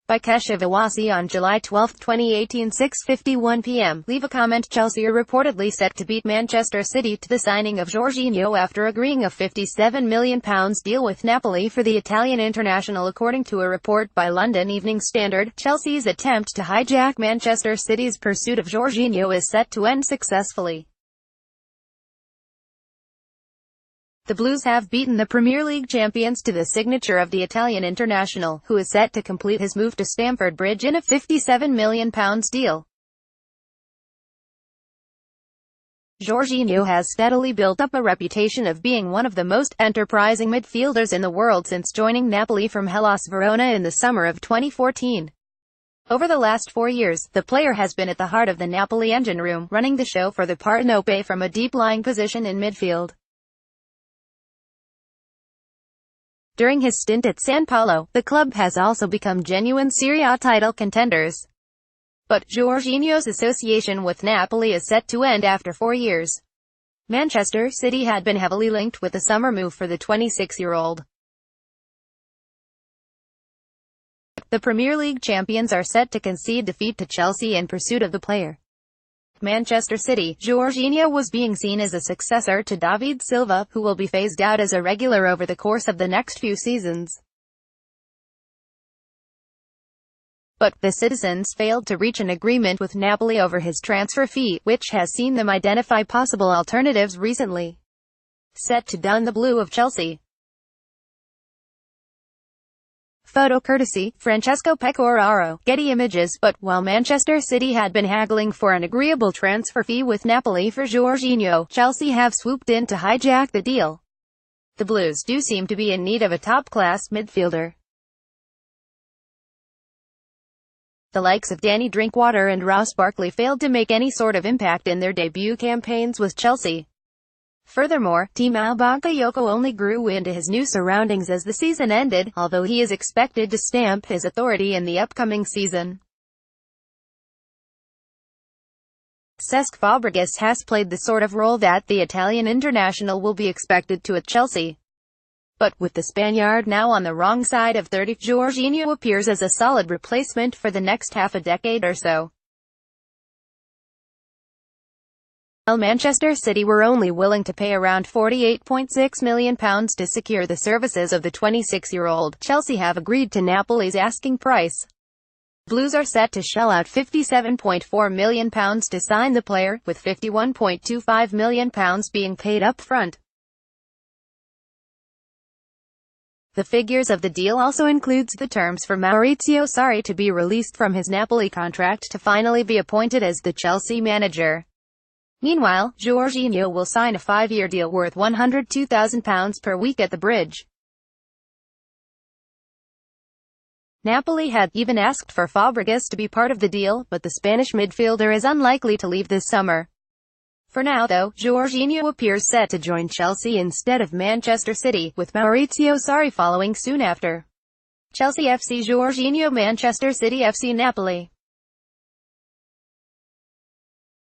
By Keshav Awasi on July 12, 2018, 6:51 p.m. Leave a comment. Chelsea are reportedly set to beat Manchester City to the signing of Jorginho after agreeing a £57 million deal with Napoli for the Italian international. According to a report by London Evening Standard, Chelsea's attempt to hijack Manchester City's pursuit of Jorginho is set to end successfully. The Blues have beaten the Premier League champions to the signature of the Italian international, who is set to complete his move to Stamford Bridge in a £57 million deal. Jorginho has steadily built up a reputation of being one of the most enterprising midfielders in the world since joining Napoli from Hellas Verona in the summer of 2014. Over the last 4 years, the player has been at the heart of the Napoli engine room, running the show for the Partenope from a deep-lying position in midfield. During his stint at San Paolo, the club has also become genuine Serie A title contenders. But Jorginho's association with Napoli is set to end after 4 years. Manchester City had been heavily linked with the summer move for the 26-year-old. The Premier League champions are set to concede defeat to Chelsea in pursuit of the player. Manchester City, Jorginho was being seen as a successor to David Silva, who will be phased out as a regular over the course of the next few seasons. But the citizens failed to reach an agreement with Napoli over his transfer fee, which has seen them identify possible alternatives recently. Set to don the blue of Chelsea. Photo courtesy, Francesco Pecoraro, Getty Images. But while Manchester City had been haggling for an agreeable transfer fee with Napoli for Jorginho, Chelsea have swooped in to hijack the deal. The Blues do seem to be in need of a top-class midfielder. The likes of Danny Drinkwater and Ross Barkley failed to make any sort of impact in their debut campaigns with Chelsea. Furthermore, Timo Bakayoko only grew into his new surroundings as the season ended, although he is expected to stamp his authority in the upcoming season. Cesc Fabregas has played the sort of role that the Italian international will be expected to at Chelsea. But with the Spaniard now on the wrong side of 30, Jorginho appears as a solid replacement for the next half a decade or so. While Manchester City were only willing to pay around £48.6 million to secure the services of the 26-year-old, Chelsea have agreed to Napoli's asking price. Blues are set to shell out £57.4 million to sign the player, with £51.25 million being paid up front. The figures of the deal also includes the terms for Maurizio Sarri to be released from his Napoli contract to finally be appointed as the Chelsea manager. Meanwhile, Jorginho will sign a 5-year deal worth £102,000 per week at the Bridge. Napoli had even asked for Fabregas to be part of the deal, but the Spanish midfielder is unlikely to leave this summer. For now though, Jorginho appears set to join Chelsea instead of Manchester City, with Maurizio Sarri following soon after. Chelsea FC Jorginho, Manchester City FC Napoli.